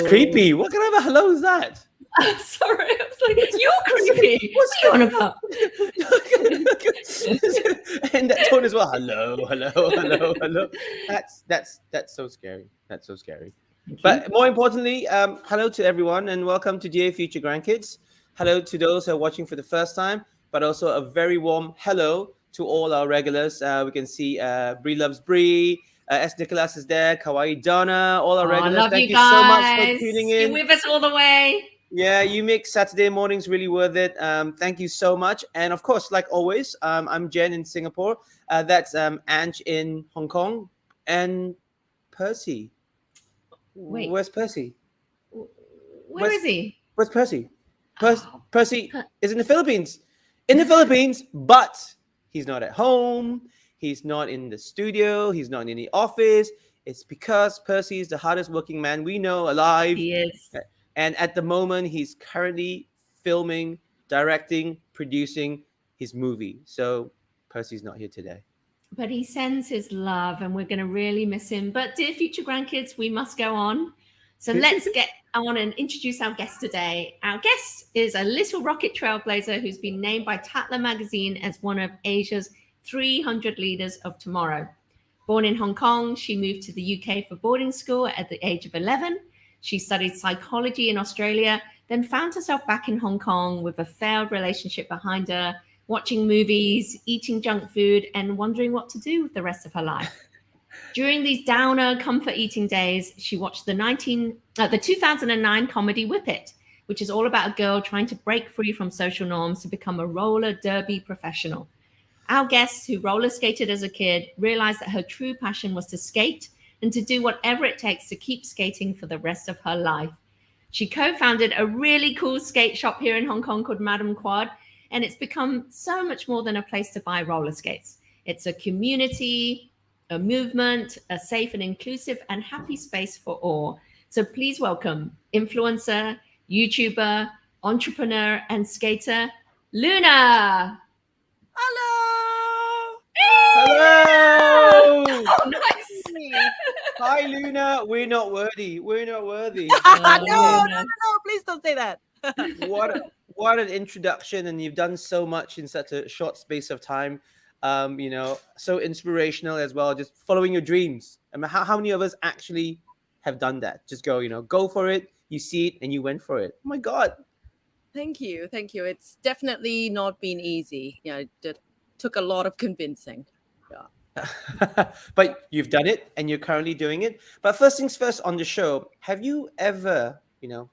That's creepy. What kind of a hello is that? Sorry, I was like, you're creepy. What's going on about? And that tone as well. Hello. That's so scary. That's so scary. But more importantly, hello to everyone and welcome to GA Future Grandkids. Hello to those who are watching for the first time, but also a very warm hello to all our regulars. We can see Bree loves Bree. S. Nicholas is there. Kawaii Donna, all our regulars. Love Thank you you so much for guys. tuning in. You're with us all the way. Yeah, you make Saturday mornings really worth it. Thank you so much. And of course, like always, I'm Jen in Singapore. That's Ange in Hong Kong. And Percy. Wait. Where's Percy? Where is he? Where's Percy? Percy is in the Philippines. In the Philippines, but he's not at home. He's not in the studio. He's not in the office. It's because Percy is the hardest working man we know alive. He is. And at the moment, he's currently filming, directing, producing his movie. So Percy's not here today. But he sends his love and we're going to really miss him. But dear future grandkids, we must go on. So let's get on and introduce our guest today. Our guest is a little rocket trailblazer who's been named by Tatler magazine as one of Asia's 300 leaders of tomorrow. Born in Hong Kong, she moved to the UK for boarding school at the age of 11. She studied psychology in Australia, then found herself back in Hong Kong with a failed relationship behind her, watching movies, eating junk food, and wondering what to do with the rest of her life. During these downer comfort eating days, she watched the 2009 comedy Whip It, which is all about a girl trying to break free from social norms to become a roller derby professional. Our guest, who roller skated as a kid, realized that her true passion was to skate and to do whatever it takes to keep skating for the rest of her life. She co-founded a really cool skate shop here in Hong Kong called Madam Quad, and it's become so much more than a place to buy roller skates. It's a community, a movement, a safe and inclusive and happy space for all. So please welcome influencer, YouTuber, entrepreneur, and skater, Luna. Hello. Hello. Oh, nice. Hi, Luna. We're not worthy. No, please don't say that. What an introduction, and you've done so much in such a short space of time. So inspirational as well. Just following your dreams. I mean, how many of us actually have done that? Just go for it. You see it and you went for it. Oh my God. Thank you. It's definitely not been easy. It took a lot of convincing. Yeah. But you've done it and you're currently doing it. But first things first, on the show, have you ever, and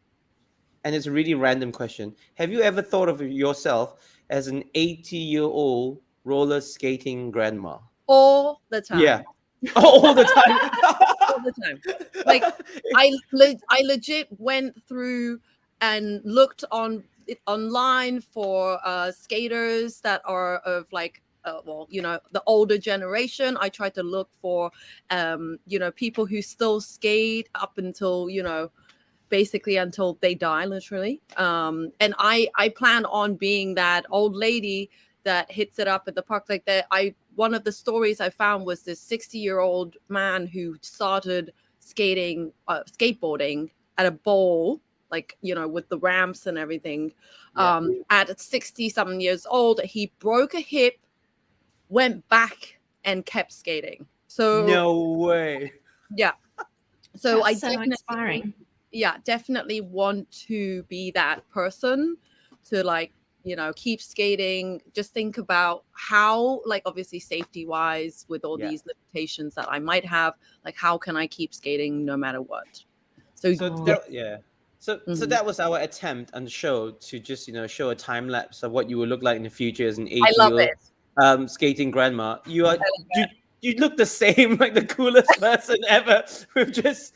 it's a really random question, have you ever thought of yourself as an 80-year-old roller skating grandma? All the time. Yeah. All the time. All the time. Like I legit went through and looked online for skaters that are of like the older generation. I tried to look for people who still skate up until basically until they die, literally. And I plan on being that old lady that hits it up at the park. Like that, one of the stories I found was this 60-year-old man who started skateboarding at a bowl, like with the ramps and everything. At 60-something years old, he broke a hip, went back and kept skating. So no way. Yeah. So That's so inspiring. Yeah, definitely want to be that person to keep skating. Just think about how, obviously safety wise with all these limitations that I might have, how can I keep skating no matter what? So that was our attempt on the show to just show a time lapse of what you will look like in the future as an 80-year-old skating grandma. You look the same, like the coolest person ever, with just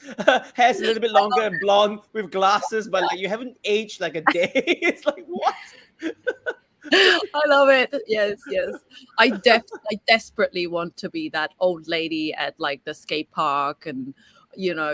hair's a little bit longer and blonde, with glasses, but you haven't aged like a day. It's like, what? I love it. Yes. I desperately want to be that old lady at the skate park and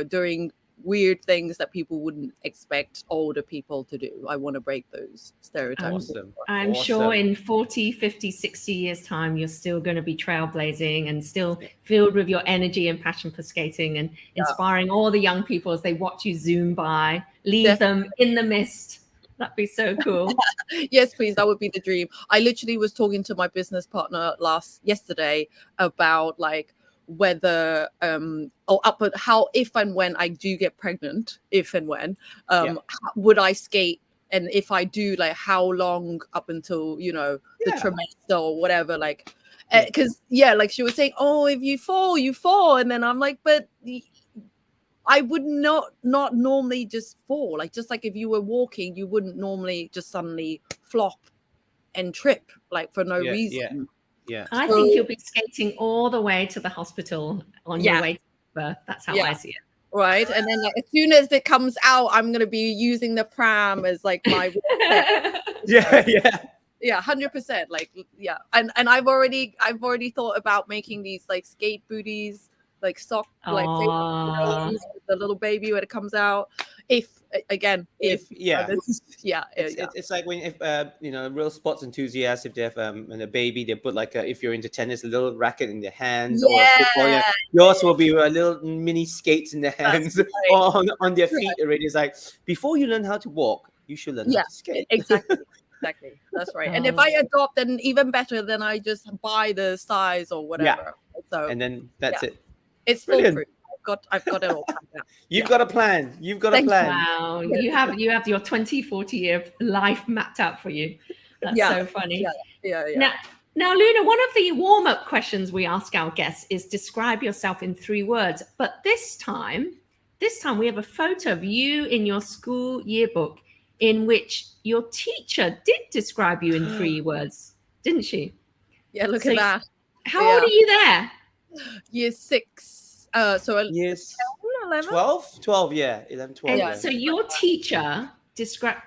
during weird things that people wouldn't expect older people to do. I want to break those stereotypes. I'm sure in 40, 50, 60 years time, you're still going to be trailblazing and still filled with your energy and passion for skating and inspiring all the young people as they watch you zoom by, leave them in the mist. That'd be so cool. Yes, please. That would be the dream. I literally was talking to my business partner yesterday about like whether how if and when I do get pregnant, if and when would I skate, and if I do, like how long up until the trimester or whatever, like because like she was saying, oh, if you fall, and then I'm like, but I would not normally just fall. Like, just like if you were walking, you wouldn't normally just suddenly flop and trip like for no reason. Yeah. I think you'll be skating all the way to the hospital on your way to birth. That's how I see it. Right. And then like, as soon as it comes out, I'm going to be using the pram as like my Yeah, 100%. Like, yeah. And I've already thought about making these like skate booties, like sock, like the little baby when it comes out. It's like when real sports enthusiasts, if they have and a baby, they put like if you're into tennis, a little racket in their hands, or football. Yours will be a little mini skates in their hands or on their feet already. It's like, before you learn how to walk, you should learn how to skate. Exactly. That's right. And if I adopt, then even better. Then I just buy the size or whatever. So and then that's it. It's foolproof. I've got it all planned out. You've got a plan. You've got a plan. Wow. You have your 20, 40 year life mapped out for you. That's so funny. Yeah. Now, Luna, one of the warm-up questions we ask our guests is describe yourself in 3 words. But this time we have a photo of you in your school yearbook in which your teacher did describe you in 3 words, didn't she? Yeah, look at that. How old are you there? Year 6. So yes, 11? 12, 11, 12. And so your teacher described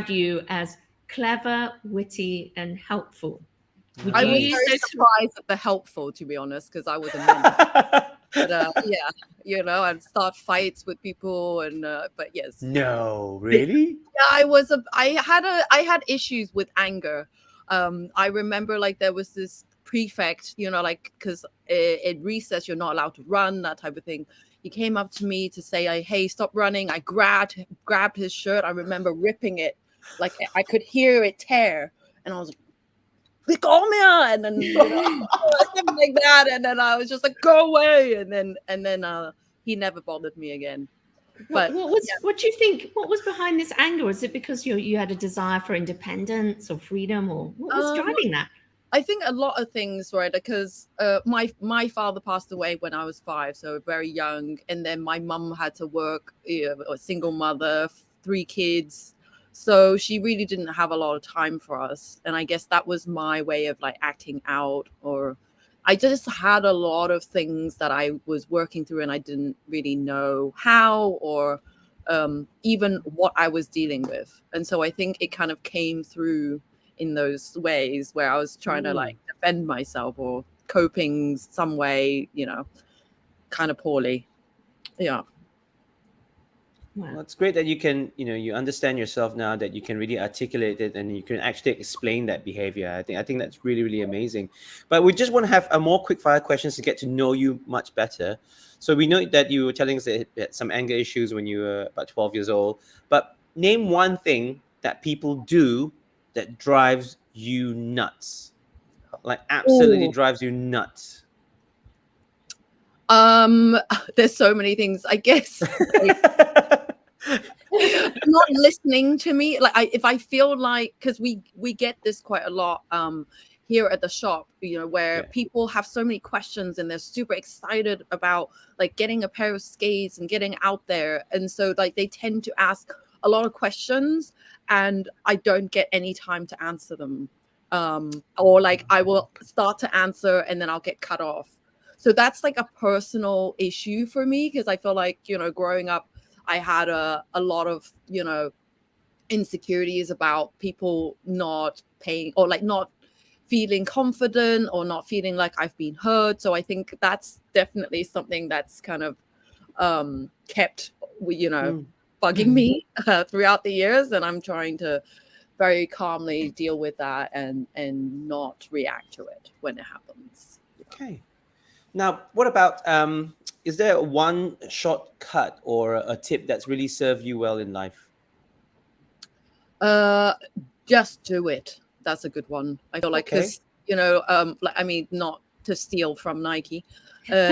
you as clever, witty, and helpful. I was very surprised at the helpful, to be honest, because I was a man. But I'd start fights with people, and but yes. No, really? Yeah, I had issues with anger. I remember like there was this prefect, like because in recess you're not allowed to run, that type of thing. He came up to me to say, hey, stop running. I grabbed his shirt. I remember ripping it, like I could hear it tear, and I was like, "Come here!" And then something like that, and then I was just like, "Go away!" And then he never bothered me again. But what do you think? What was behind this anger? Was it because you had a desire for independence or freedom, or what was driving that? I think a lot of things, right? Because my father passed away when I was 5, so very young, and then my mum had to work, a single mother, 3 kids, so she really didn't have a lot of time for us. And I guess that was my way of like acting out, or I just had a lot of things that I was working through, and I didn't really know how or even what I was dealing with. And so I think it kind of came through in those ways where I was trying to like defend myself or coping some way, kind of poorly. Yeah. Wow. Well, it's great that you can, you understand yourself now, that you can really articulate it and you can actually explain that behavior. I think that's really, really amazing. But we just want to have a more quick fire questions to get to know you much better. So we know that you were telling us that you had some anger issues when you were about 12 years old, but name one thing that people do that drives you nuts, like absolutely drives you nuts. There's so many things, I guess. Not listening to me. Like if I feel like, because we get this quite a lot here at the shop, where people have so many questions and they're super excited about like getting a pair of skates and getting out there, and so like they tend to ask a lot of questions, and I don't get any time to answer them. Or like I will start to answer and then I'll get cut off. So that's like a personal issue for me, because I feel like, growing up, I had a lot of, insecurities about people not paying, or like not feeling confident, or not feeling like I've been heard. So I think that's definitely something that's kind of kept, Mm. bugging me throughout the years, and I'm trying to very calmly deal with that and not react to it when it happens. Okay. Now, what about is there one shortcut or a tip that's really served you well in life? Just do it. That's a good one. I feel like, Okay. because like, I mean, not to steal from Nike, because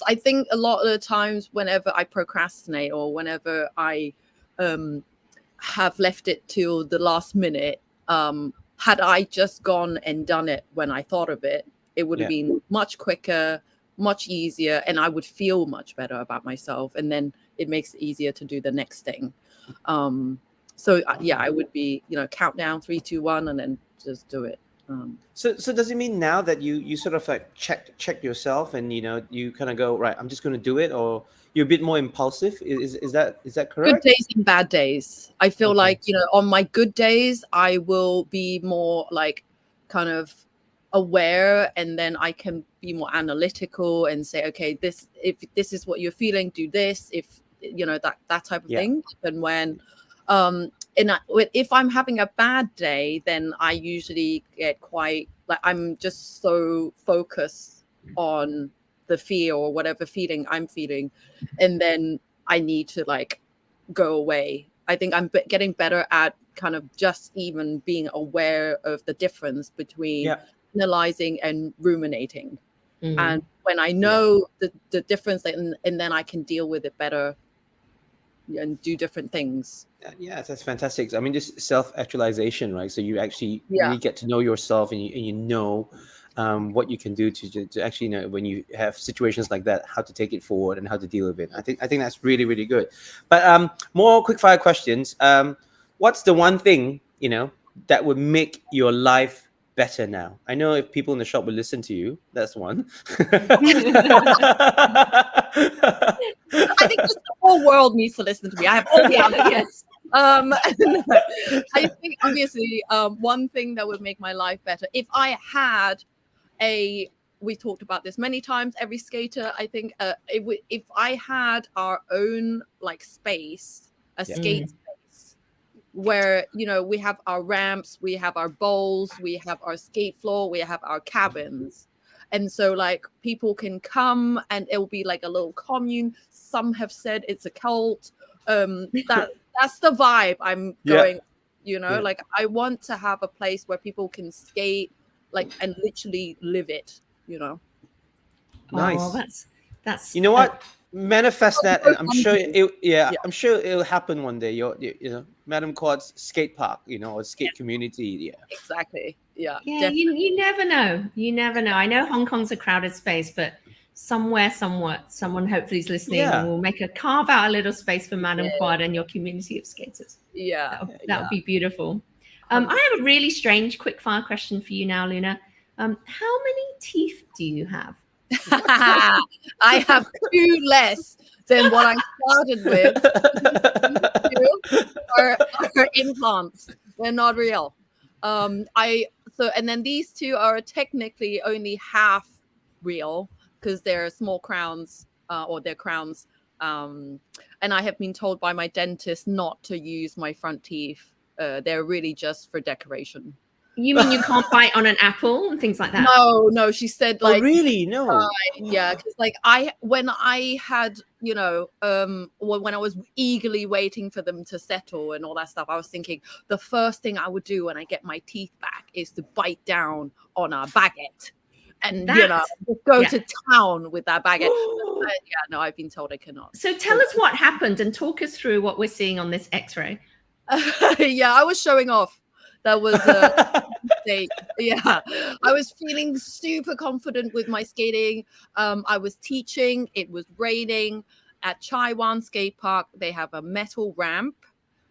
I think a lot of the times whenever I procrastinate or whenever I have left it till the last minute, had I just gone and done it when I thought of it, it would have been much quicker, much easier, and I would feel much better about myself, and then it makes it easier to do the next thing. So I would be, count down 3, 2, 1, and then just do it. So does it mean now that you sort of like check yourself and you kind of go, right, I'm just going to do it, or you're a bit more impulsive? Is that Good correct? days and bad days. I feel Okay. like, on my good days, I will be more like kind of aware, and then I can be more analytical and say, okay, if this is what you're feeling, do this, if that type of thing. And when if I'm having a bad day, then I usually get quite like, I'm just so focused on the fear or whatever feeling I'm feeling, and then I need to like go away. I think I'm getting better at kind of just even being aware of the difference between analyzing and ruminating. Mm. And when I know the difference, and then I can deal with it better and do different things. Yeah, that's fantastic. I mean, this self-actualization, right? So you actually really get to know yourself, and you know what you can do to actually know when you have situations like that, how to take it forward and how to deal with it. I think that's really, really good. But more quick fire questions. What's the one thing that would make your life better now? I know if people in the shop will listen to you, that's one. I think just the whole world needs to listen to me. I have all the answers. Yes. I think obviously one thing that would make my life better, if I had we talked about this many times, every skater, I think if I had our own like space, a skate space where we have our ramps, we have our bowls, we have our skate floor, we have our cabins. And so like people can come and it'll be like a little commune. Some have said it's a cult. That's the vibe I'm going, like I want to have a place where people can skate like and literally live it, Nice. Oh, that's you know what? Manifest that, and I'm sure I'm sure it'll happen one day. Madam Quad's skate park, or skate community. Yeah. Exactly. Yeah. Yeah, you never know. You never know. I know Hong Kong's a crowded space, but someone hopefully is listening and will carve out a little space for Madam Quad and your community of skaters. Yeah. That would be beautiful. I have a really strange quick fire question for you now, Luna. How many teeth do you have? I have 2 less than what I started with. Are implants. They're not real. And then these 2 are technically only half real because they're small crowns, or they're crowns. And I have been told by my dentist not to use my front teeth. They're really just for decoration. You mean you can't bite on an apple and things like that? No, she said like, really? No. Yeah, because like when I had, when I was eagerly waiting for them to settle and all that stuff, I was thinking the first thing I would do when I get my teeth back is to bite down on a baguette and go to town with that baguette. No, I've been told I cannot. So tell us what happened and talk us through what we're seeing on this X-ray. I was showing off. That was a mistake. Yeah, I was feeling super confident with my skating. I was teaching. It was raining at Chai Wan Skate Park. They have a metal ramp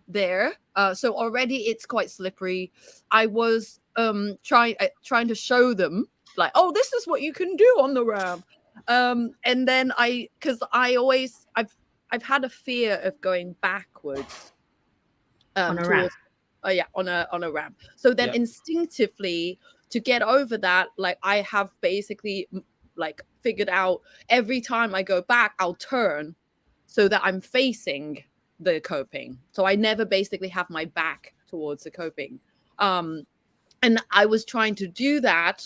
there, so already it's quite slippery. I was trying to show them like, oh, this is what you can do on the ramp. And then because I've had a fear of going backwards on a ramp. On a ramp. So then instinctively to get over that, like I have basically like figured out every time I go back, I'll turn so that I'm facing the coping. So I never basically have my back towards the coping. And I was trying to do that,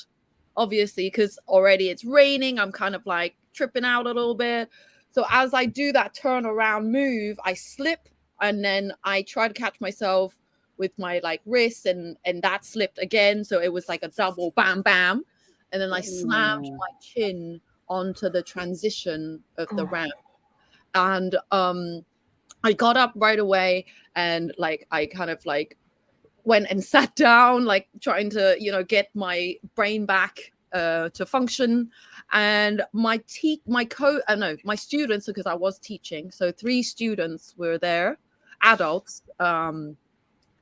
obviously, because already it's raining. I'm kind of like tripping out a little bit. So as I do that turn around move, I slip, and then I try to catch myself with my like wrist, and that slipped again. So it was like a double bam bam. And then I slammed my chin onto the transition of the ramp. And I got up right away, and like I kind of like went and sat down, like trying to, you know, get my brain back to function. And my students, because I was teaching, so 3 students were there, adults,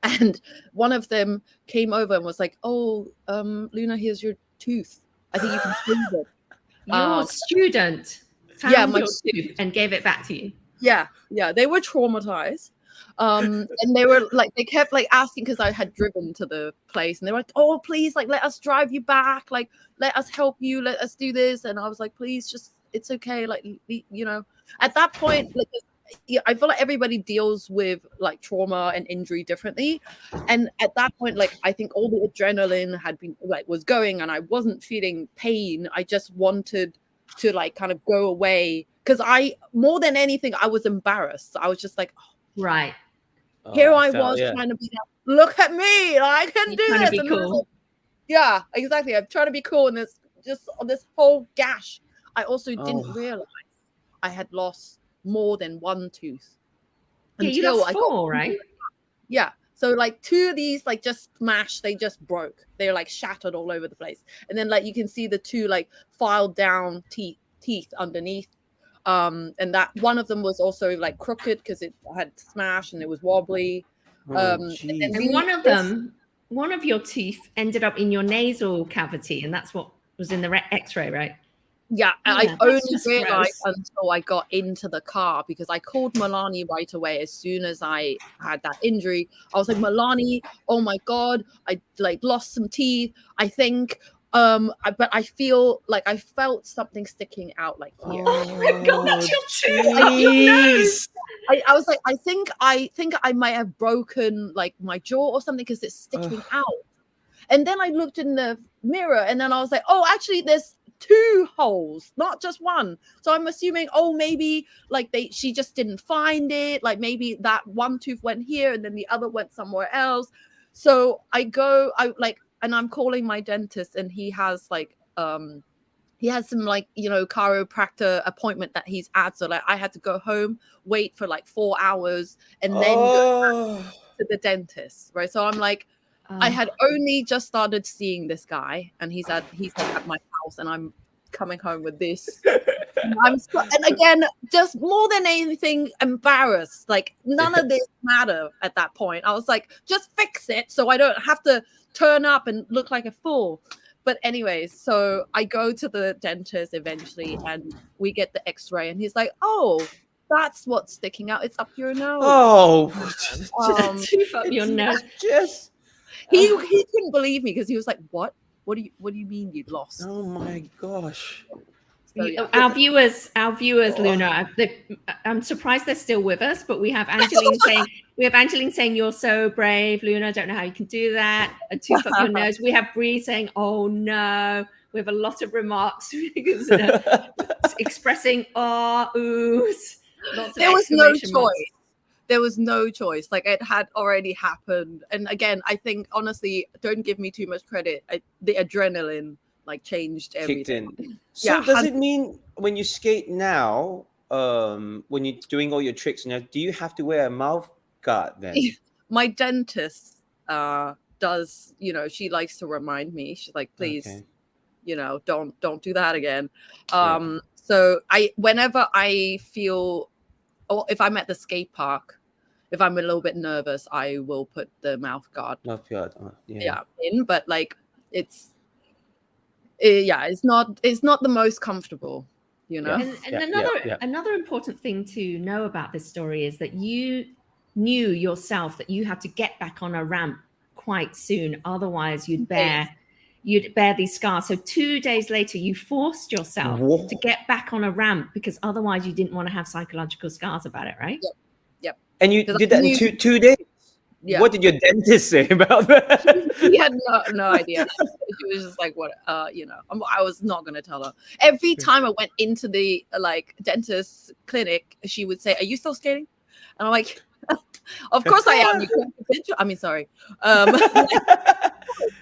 and one of them came over and was like, "Oh, Luna, here's your tooth. I think you can squeeze it." Your student found your tooth and gave it back to you. Yeah, they were traumatized. And they were like, they kept like asking, because I had driven to the place, and they were like, "Oh, please, like, let us drive you back, like, let us help you, let us do this." And I was like, "Please, just, it's okay." Like, you know, at that point, like, I feel like everybody deals with like trauma and injury differently. And at that point, like, I think all the adrenaline had been like was going, and I wasn't feeling pain. I just wanted to like kind of go away, because more than anything, I was embarrassed. I was just like, oh, right. Here I was trying to be like, look at me, I can do this. To be cool. Like, yeah, exactly. I'm trying to be cool, and this whole gash. I also didn't realize I had lost more than 1 tooth. Yeah, you lost 4, right? Yeah. So like 2 of these like just smashed, they just broke. They're like shattered all over the place. And then like you can see the 2 like filed down teeth underneath. And that one of them was also like crooked because it had smashed and it was wobbly. And one of your teeth ended up in your nasal cavity, and that's what was in the X-ray, right? Yeah, I only realized until I got into the car, because I called Milani right away as soon as I had that injury. I was like, "Milani, oh my God, I like lost some teeth, I think. But I feel like I felt something sticking out like here." Oh my God, that's your tooth! I was like, I think I might have broken like my jaw or something, because it's sticking out. And then I looked in the mirror, and then I was like, oh, actually, there's 2 holes, not just 1. So I'm assuming, oh, maybe like she just didn't find it. Like maybe that 1 tooth went here and then the other went somewhere else. So and I'm calling my dentist, and he has some like, you know, chiropractor appointment that he's at. So like I had to go home, wait for like 4 hours, and then go back to the dentist, right? So I'm like, I had only just started seeing this guy, and he's at my house, and I'm coming home with this. And again, just more than anything, embarrassed. Like none of this mattered at that point. I was like, just fix it so I don't have to turn up and look like a fool. But anyways, so I go to the dentist eventually, and we get the X-ray, and he's like, "Oh, that's what's sticking out. It's up your nose." Oh, tooth up your nose. He couldn't believe me, because he was like, "What? What do you mean you lost?" Oh my gosh! So, yeah. Our viewers, Luna. I'm surprised they're still with us, but we have Angeline saying you're so brave, Luna. I don't know how you can do that. A tooth up your nose. We have Bree saying, "Oh no." We have a lot of remarks expressing oohs. There was no choice. There was no choice. Like it had already happened. And again, I think honestly, don't give me too much credit. The adrenaline like changed everything. Kicked in. So does it mean when you skate now, when you're doing all your tricks now, do you have to wear a mouth guard then? My dentist does, you know, she likes to remind me. She's like, please, you know, don't do that again. So whenever I feel, or if I'm at the skate park, if I'm a little bit nervous, I will put the mouth guard. In, but like it's not the most comfortable, you know. And another important thing to know about this story is that you knew yourself that you had to get back on a ramp quite soon, otherwise you'd bear you'd bear these scars. So 2 days later, you forced yourself Whoa. to get back on a ramp because otherwise you didn't want to have psychological scars about it, right? Yep. And you 'Cause did I that in knew- 2 days. Yeah. What did your dentist say about that? He had no idea. She was just like, what, I was not going to tell her. Every time I went into the dentist clinic, she would say, are you still skating? And I'm like, of course I am. You can't picture. I mean, sorry.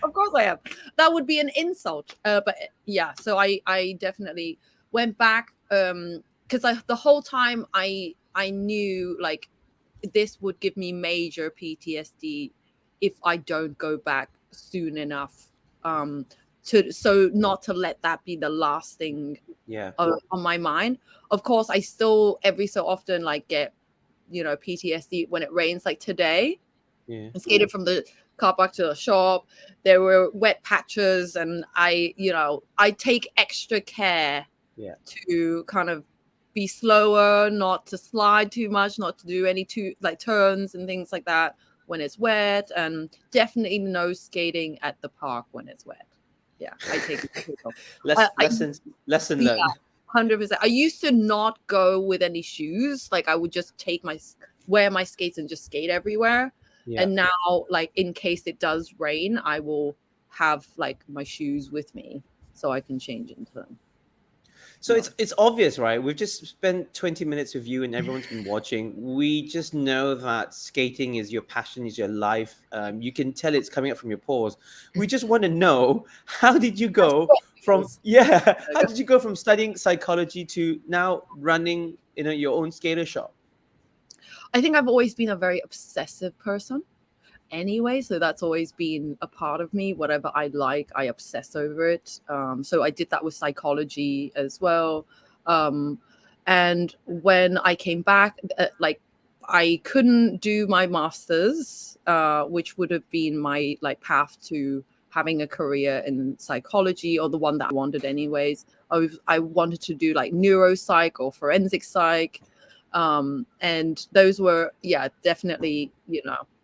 Of course I am. That would be an insult. But yeah, so I definitely went back because the whole time I knew like this would give me major PTSD if I don't go back soon enough. So not to let that be the last thing on my mind. Of course, I still every so often like get PTSD when it rains. Like today, I skated from the car park to the shop. There were wet patches, and I take extra care to kind of be slower, not to slide too much, not to do any turns and things like that when it's wet, and definitely no skating at the park when it's wet. Yeah, I take lesson learned. 100%. I used to not go with any shoes. Like I would just wear my skates and just skate everywhere. Yeah. And now, like in case it does rain, I will have like my shoes with me so I can change into them. So it's obvious, right? We've just spent 20 minutes with you and everyone's been watching. We just know that skating is your passion, is your life. You can tell it's coming up from your pores. We just want to know, how did you go from studying psychology to now running your own skater shop? I think I've always been a very obsessive person anyway, so that's always been a part of me. Whatever I like, I obsess over it. So I did that with psychology as well. And when I came back, I couldn't do my master's, which would have been my path to having a career in psychology, or the one that I wanted anyways. I wanted to do neuropsych or forensic psych. And those were, definitely,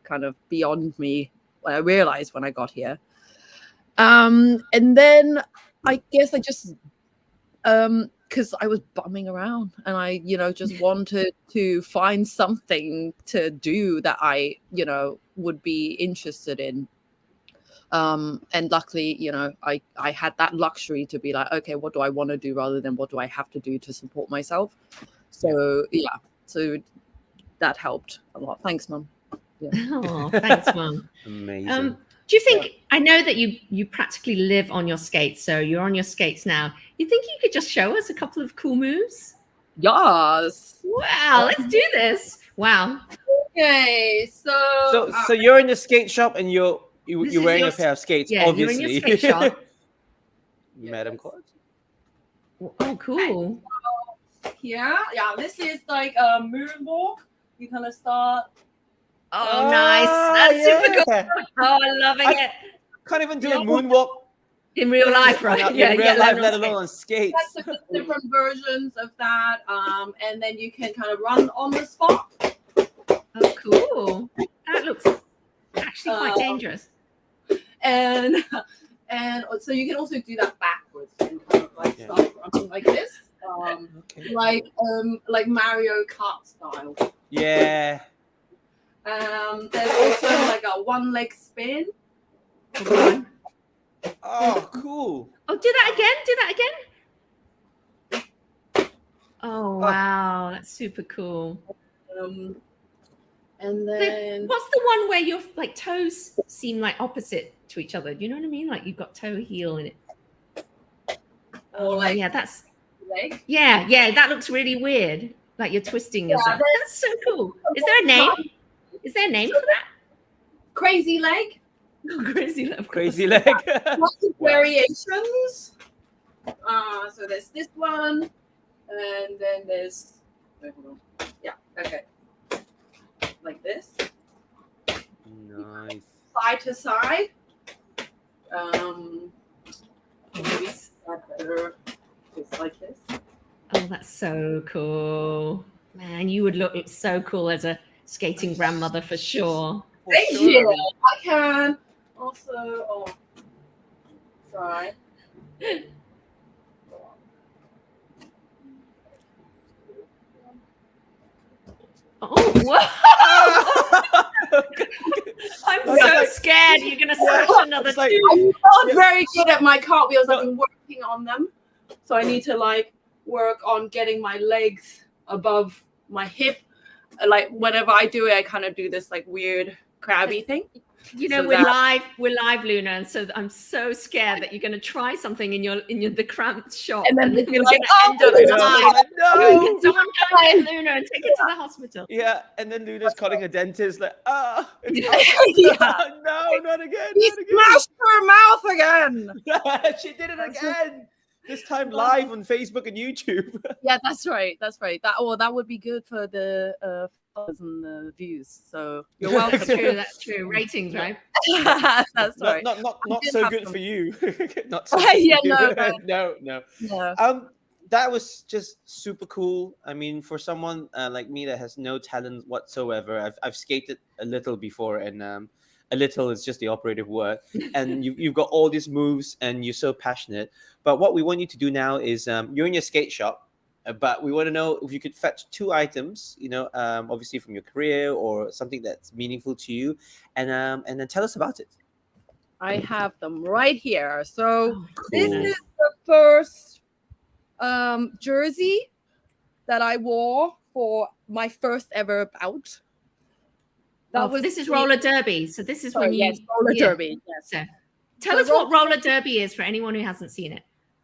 kind of beyond me when I realized when I got here. And then I guess I just, because I was bumming around and I, just wanted to find something to do that I, would be interested in. And luckily, I had that luxury to be like, okay, what do I want to do rather than what do I have to do to support myself? So so that helped a lot. Thanks, Mum. Yeah. Oh, thanks, Mum. Amazing. Do you think, I know that you practically live on your skates, so you're on your skates now. You think you could just show us a couple of cool moves? Yes. Wow, let's do this. Wow. Okay, so you're in the skate shop and you're wearing a pair of skates, obviously. You're in your skate shop. Madam Court. Oh, cool. Yeah, this is like a moonwalk. You kind of start. Oh, nice. That's super cool. Oh, I'm loving it. Can't even do a moonwalk in real life, right? In real life, let alone on skates. That's different versions of that. And then you can kind of run on the spot. Oh, cool. That looks actually quite dangerous. And so you can also do that backwards and kind of start running like this. Like Mario Kart style. Yeah. There's also like a one-leg spin. Oh, cool. Oh, do that again. Oh, wow. That's super cool. And then what's the one where your toes seem like opposite to each other? Do you know what I mean? Like you've got toe heel in it. Or that's leg. Yeah, that looks really weird. Like you're twisting yourself. That's so cool. Is there a name? Is there a name for that? Crazy leg. Crazy leg. Crazy leg. Lots of variations. So there's this one, and then there's okay, like this. Nice. Side to side. Maybe better just like this. Oh, that's so cool. Man, you would look so cool as a skating grandmother for sure. Thank you. I can also try. Oh, whoa! I'm so scared you're going to smash another like, tooth. I'm not very good at my cartwheels. I've been working on them. So I need to like work on getting my legs above my hip. Like whenever I do it, I kind of do this like weird crabby thing. You know, So we're live, Luna, and so I'm so scared that you're going to try something in the cramped shop, And then you're they'll be like, going to end up alive. No. Someone go and get Luna and take her to the hospital. Yeah, and then Luna's calling a dentist like, it's Yeah. no, not again. He smashed her mouth again. She did it again. This time live on Facebook and YouTube. Yeah, that's right. That's right. That would be good for the followers and the views. So you're welcome. That's true. Ratings, right? That's right. Not so good for you. Not so Yeah, good for you. no. No. That was just super cool. I mean, for someone like me that has no talent whatsoever, I've skated a little before, and a little is just the operative word. And you've got all these moves, and you're so passionate. But what we want you to do now is you're in your skate shop, but we want to know if you could fetch 2 items, obviously from your career or something that's meaningful to you, and then tell us about it. I have them right here. So Cool. This is the first jersey that I wore for my first ever bout. This is roller derby. So this is when you roller derby. Yes. So tell us what roller derby is for anyone who hasn't seen it.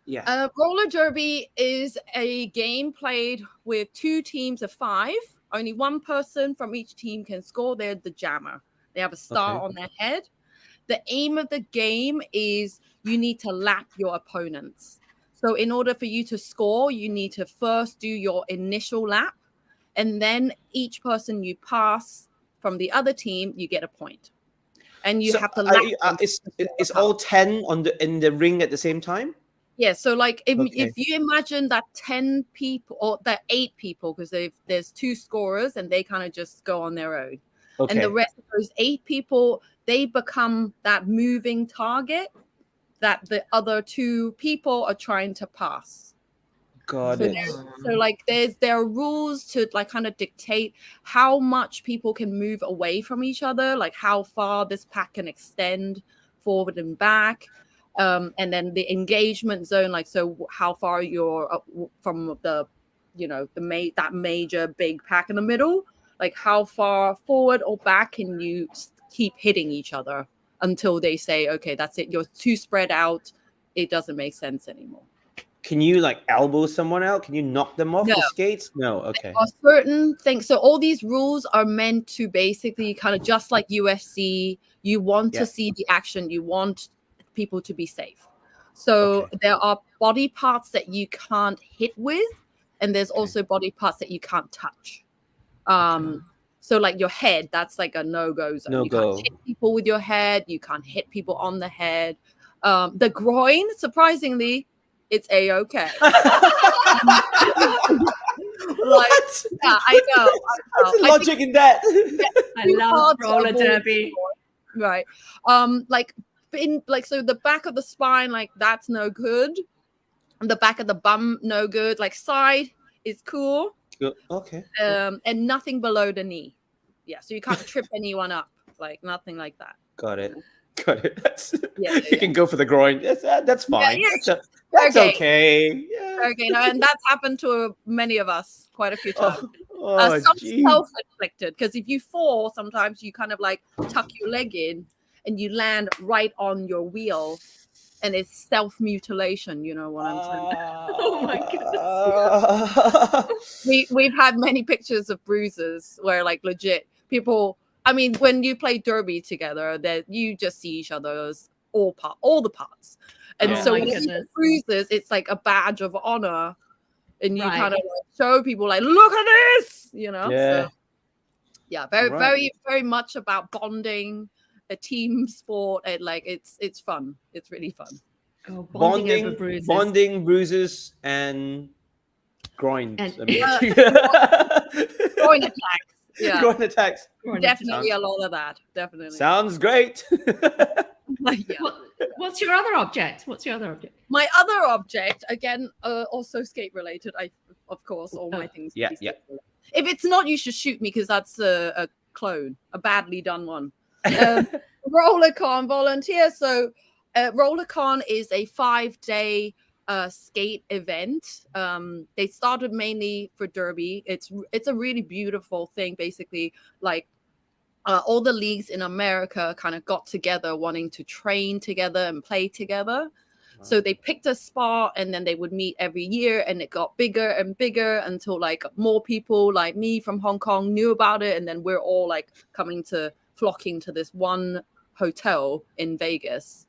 Yeah. Roller derby is a game played with 2 teams of 5. Only one person from each team can score. They're the jammer. They have a star on their head. The aim of the game is you need to lap your opponents. So in order for you to score, you need to first do your initial lap, and then each person you pass from the other team, you get a point. And you have to lap. It's all 10 in the ring at the same time? Yeah, so like if you imagine that 10 people or that 8 people, because there's 2 scorers and they kind of just go on their own. Okay. And the rest of those 8 people, they become that moving target that the other 2 people are trying to pass. Got it. So like there are rules to like kind of dictate how much people can move away from each other, like how far this pack can extend forward and back. And then the engagement zone, like so how far you're from the that major big pack in the middle, like how far forward or back can you keep hitting each other until they say, okay, that's it, you're too spread out, it doesn't make sense anymore. Can you like elbow someone out? Can you knock them off the skates? No. Okay. There are certain things. So all these rules are meant to basically kind of just like UFC, you want to see the action, you want people to be safe. So there are body parts that you can't hit with, and there's also body parts that you can't touch. So like your head, that's like a no-go zone. You can't hit people with your head, you can't hit people on the head. The groin, surprisingly, it's a-okay. What? Yeah, I know. What's the logic in that? I love roller derby. Right. So the back of the spine, like that's no good. And the back of the bum, no good. Like side is cool. Okay. And nothing below the knee. Yeah. So you can't trip anyone up. Like nothing like that. Got it. You can go for the groin. That's fine. Yeah. That's okay. Yeah. Okay. No, and that's happened to many of us quite a few times. Some geez. self-inflicted, because if you fall, sometimes you kind of like tuck your leg in and you land right on your wheel, and it's self-mutilation. You know what I'm saying? Oh my goodness. We've had many pictures of bruises where like legit people. I mean, when you play derby together, that you just see each other's all the parts, and so when you get bruises, it's like a badge of honor, and you kind of like show people like, look at this, you know. Yeah. So, very, very much about bonding, a team sport, and like it's fun. It's really fun. Bonding, bruises, and groins. Groin attacks. Yeah. Groin attacks. Definitely a lot of that. Definitely. Sounds great. What's your other object? My other object, again, also skate related. Of course, all my things. Yeah, skate related. If it's not, you should shoot me because that's a clone, a badly done one. RollerCon volunteer. So, RollerCon is a 5-day skate event. They started mainly for Derby. It's a really beautiful thing. Basically, like all the leagues in America kind of got together, wanting to train together and play together. So they picked a spot and then they would meet every year, and it got bigger and bigger until like more people like me from Hong Kong knew about it. And then we're all like flocking to this one hotel in Vegas.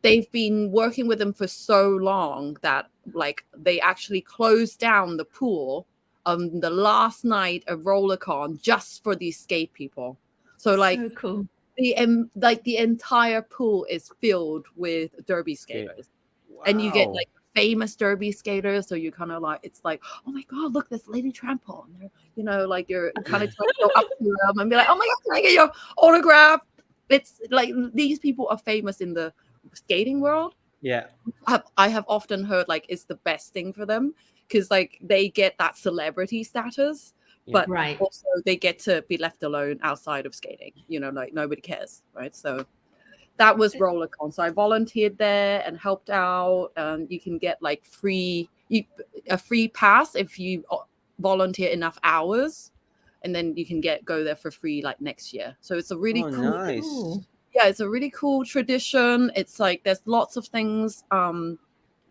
They've been working with them for so long that like they actually closed down the pool on the last night of RollerCon just for these skate people. So like so cool. The entire pool is filled with Derby skaters. Wow. And you get like famous Derby skaters. So you kind of like, it's like, oh my God, look, there's Lady Trample. And they're, you know, like you're kind of trying to go up to them and be like, oh my God, can I get your autograph? It's like these people are famous in the skating world. Yeah. I have often heard like it's the best thing for them because like they get that celebrity status. But also they get to be left alone outside of skating, you know, like nobody cares, right? So that was RollerCon. So I volunteered there and helped out. You can get like a free pass if you volunteer enough hours, and then you can go there for free like next year. So it's a really cool. Nice. Yeah, it's a really cool tradition. It's like there's lots of things that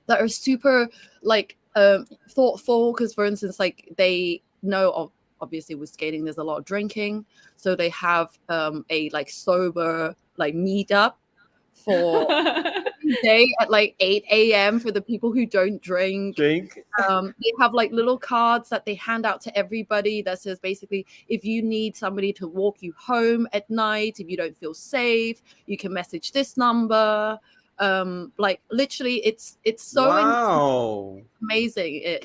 are super like thoughtful because, for instance, like they know obviously with skating there's a lot of drinking, so they have a like sober like meetup for day at like 8 a.m. for the people who don't drink. They have like little cards that they hand out to everybody that says basically if you need somebody to walk you home at night, if you don't feel safe, you can message this number. Like literally it's so amazing.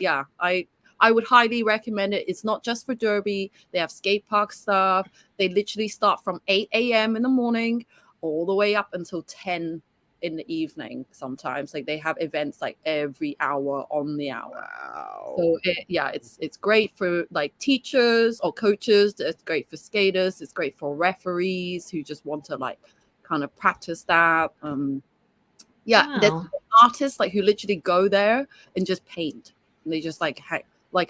I would highly recommend it. It's not just for Derby. They have skate park stuff. They literally start from 8 a.m. in the morning all the way up until 10 in the evening. Sometimes like they have events like every hour on the hour. Wow. So it's great for like teachers or coaches. It's great for skaters. It's great for referees who just want to like kind of practice that. There's artists like who literally go there and just paint. And they just like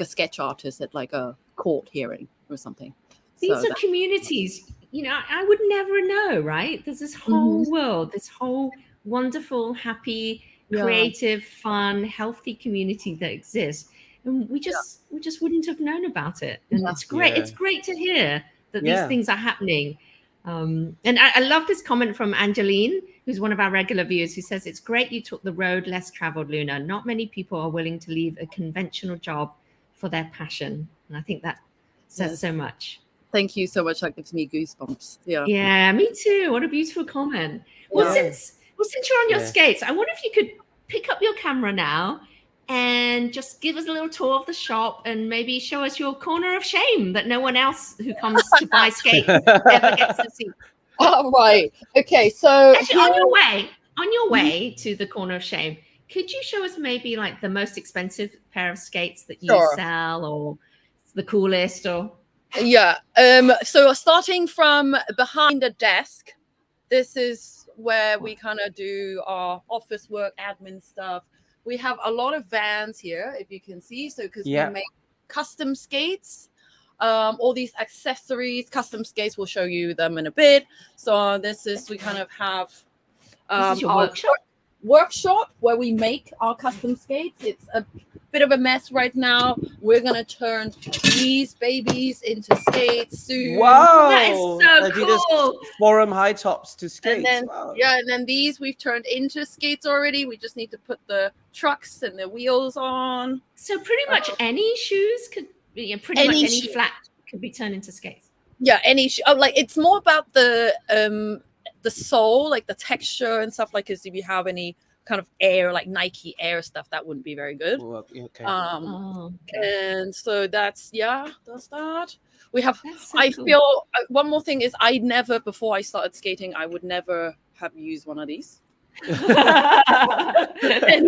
a sketch artist at like a court hearing or something. These are communities, you know, I would never know, right? There's this whole world, this whole wonderful, happy, creative, fun, healthy community that exists. And we just wouldn't have known about it. And it's great. It's great to hear that these things are happening. And I love this comment from Angeline, who's one of our regular viewers, who says, it's great you took the road less traveled, Luna. Not many people are willing to leave a conventional job for their passion. And I think that says so much. Thank you so much. That gives me goosebumps. Yeah, me too. What a beautiful comment. Well, since you're on your skates, I wonder if you could pick up your camera now and just give us a little tour of the shop and maybe show us your corner of shame that no one else who comes to buy skates ever gets to see. Oh, right. Okay, so actually, on your way to the corner of shame, could you show us maybe like the most expensive pair of skates that you sell, or the coolest, or? Yeah. So starting from behind the desk, this is where we kind of do our office work, admin stuff. We have a lot of vans here, if you can see. So because we make custom skates, all these accessories, custom skates. We'll show you them in a bit. So we kind of have this is your workshop where we make our custom skates. It's a bit of a mess right now. We're gonna turn these babies into skates soon. Wow, that is so cool. Forum high tops to skates. And then, and then these we've turned into skates already. We just need to put the trucks and the wheels on. So pretty much any shoes could be, pretty much any flat could be turned into skates. Yeah, any like it's more about the sole, like the texture and stuff. Like, as if you have any kind of Air, like Nike Air stuff, that wouldn't be very good. Well, okay. Oh, okay. And so that's that. We have. That's so I cool. feel one more thing is I never, before I started skating, I would never have used one of these. And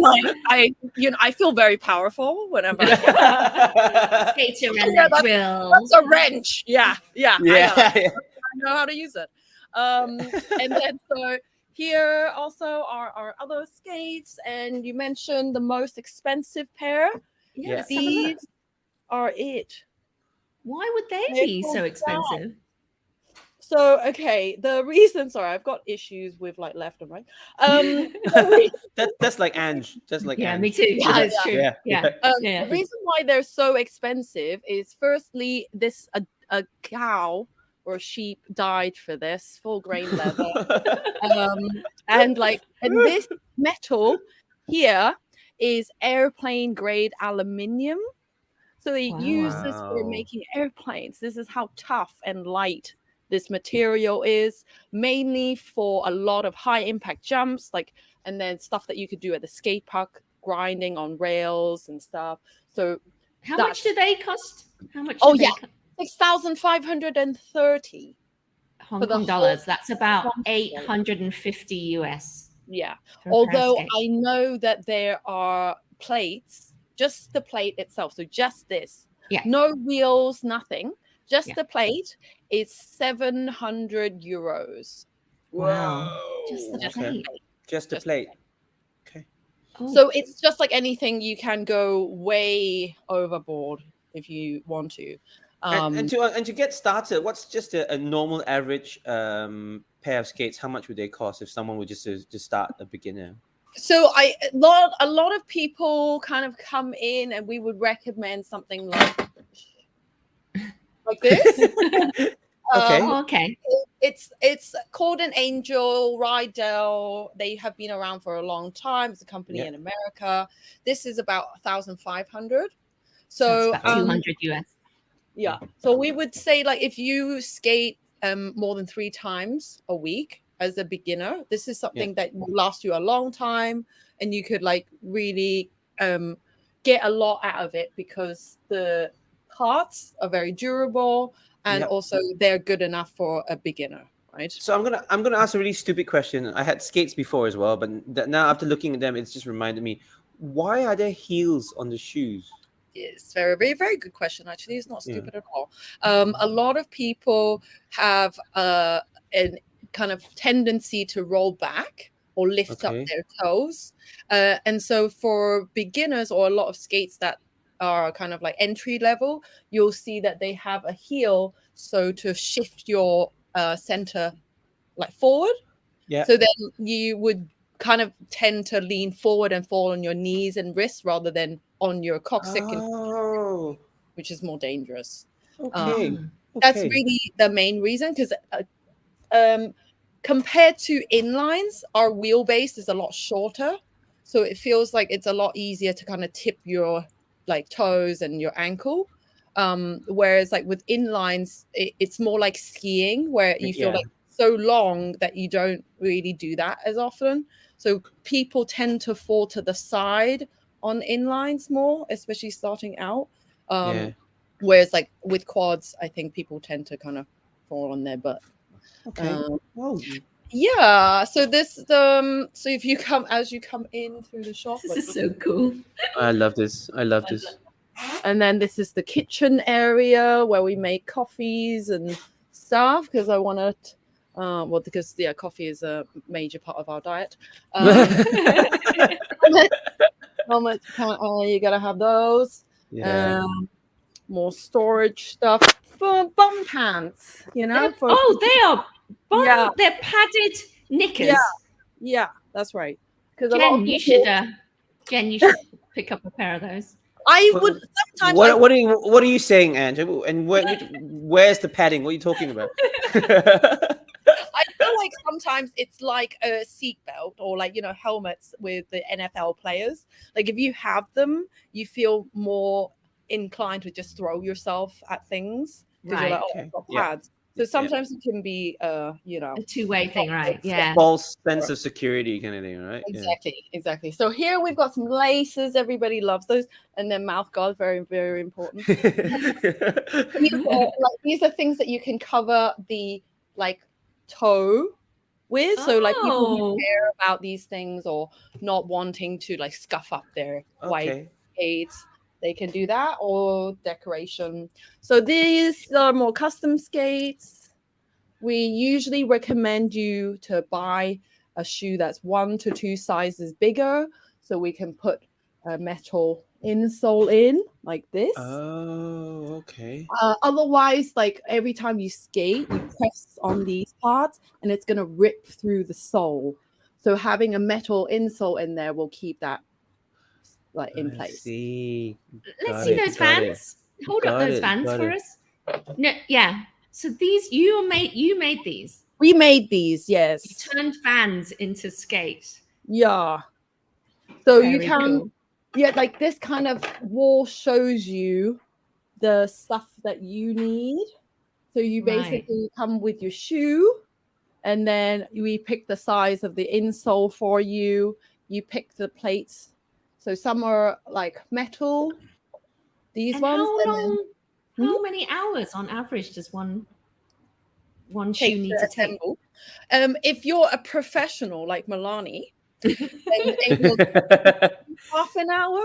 like I feel very powerful whenever I Skater and Yeah, the drill. that's a wrench. Yeah. Yeah. I know how to use it. And then so here also are our other skates, and you mentioned the most expensive pair. Yeah, let's have a look. These are it. Why would they They're be so called expensive? So okay, the reason. Sorry, I've got issues with like left and right. That's like Ange. Just like Yeah, Ange. me too. Yeah, it's true. Yeah. Yeah. The reason why they're so expensive is firstly, this a cow or a sheep died for this full grain leather, and this metal here is airplane grade aluminium. So they use this for Wow. making airplanes. This is how tough and light this material is, mainly for a lot of high impact jumps, and then stuff that you could do at the skate park, grinding on rails and stuff. So How much do they cost? How much? Oh, do they yeah. 6,530 Hong for the Kong dollars. whole That's about console. 850 US. Yeah. for a pair of Although skates. I know that there are plates, just the plate itself. So just this. Yeah. No wheels, nothing. Just Yeah. the plate is 700 euros. Wow. Just the Just plate. Just the Just- plate. Okay. Oh, So it's just like anything, you can go way overboard if you want to. And to get started, what's just a normal average pair of skates? How much would they cost if someone would just start a beginner? So a lot of people kind of come in, and we would recommend something like this. Okay. okay. It's called an Angel Rydell. They have been around for a long time. It's a company Yeah. in America. This is about 1,500. So So it's about 200 US. yeah. So we would say, like, if you skate more than 3 times a week as a beginner, this is something that will last you a long time, and you could like really get a lot out of it because the parts are very durable, and also they're good enough for a beginner, right? So I'm gonna ask a really stupid question. I had skates before as well, but now after looking at them, it's just reminded me: why are there heels on the shoes? It's very, very, very good question. Actually, it's not stupid at all. A lot of people have a kind of tendency to roll back or lift up their toes, and so for beginners or a lot of skates that are kind of like entry level, you'll see that they have a heel, so to shift your center like forward. Yeah. So then you would kind of tend to lean forward and fall on your knees and wrists rather than on your coccyx, which is more dangerous. Okay. That's really the main reason, because compared to inlines, our wheelbase is a lot shorter, so it feels like it's a lot easier to kind of tip your like toes and your ankle. Whereas like with inlines, it's more like skiing, where you feel like so long that you don't really do that as often. So people tend to fall to the side on inlines more, especially starting out. Whereas like with quads, I think people tend to kind of fall on their butt. Yeah. So this so if you come in through the shop, This is so cool. I love this. And then this is the kitchen area where we make coffees and stuff, because I want to because coffee is a major part of our diet. You gotta have those. More storage stuff for bum pants, they are they're padded knickers. Yeah, that's right. Because you should pick up a pair of those. I would sometimes. What are you saying, Andrew? And where's the padding? What are you talking about? I feel like sometimes it's like a seatbelt or like, helmets with the NFL players. Like if you have them, you feel more inclined to just throw yourself at things because you're like, I've got pads. So sometimes it can be, you know, A two-way thing, right? Yeah. False sense of security kind of thing, right? Exactly. So here we've got some laces. Everybody loves those, and then mouth guard, very, very important. These are things that you can cover the like toe with. So like people who care about these things or not wanting to like scuff up their white skates, they can do that, or decoration. So these are more custom skates. We usually recommend you to buy a shoe that's 1 to 2 sizes bigger, so we can put a metal insole in like this. Oh, okay. Otherwise, like every time you skate, you press on these parts and it's going to rip through the sole. So having a metal insole in there will keep that like in place. See. Let's see those fans. Hold up those fans for us. No, yeah. So these you made these. We made these, yes. You turned fans into skates. Yeah. So Very you can cool. Yeah, like this kind of wall shows you the stuff that you need. So you basically come with your shoe, and then we pick the size of the insole for you. You pick the plates. So some are like metal. These ones. How many hours on average does one shoe need to take? If you're a professional like Milani, then it will take half an hour.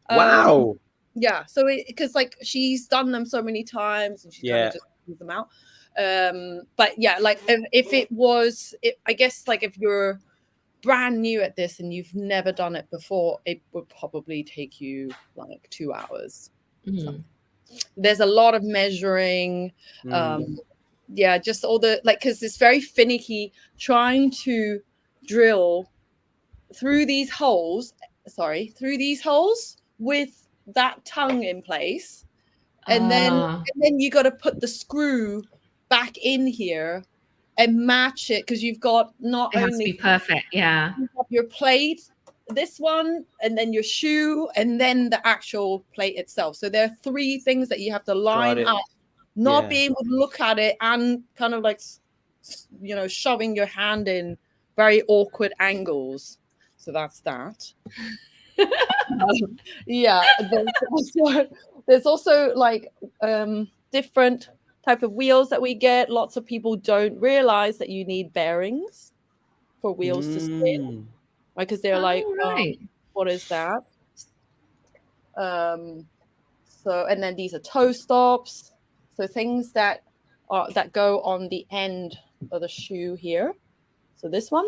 Wow. Yeah, so because like she's done them so many times and she kind of just brings them out. But yeah, like if it was, I guess like if you're brand new at this and you've never done it before, it would probably take you like 2 hours. So there's a lot of measuring. Yeah, just all the like, because it's very finicky trying to drill through these holes with that tongue in place, and then you got to put the screw back in here and match it, because you've got not it only has to be perfect, you have your plate, this one, and then your shoe, and then the actual plate itself. So there are 3 things that you have to line up, not be able to look at it, and kind of like, you know, shoving your hand in very awkward angles. So that's that. Yeah, there's also like different type of wheels that we get. Lots of people don't realize that you need bearings for wheels to spin, right? Because they're what is that? So, and then these are toe stops, so things that go on the end of the shoe here. So this one,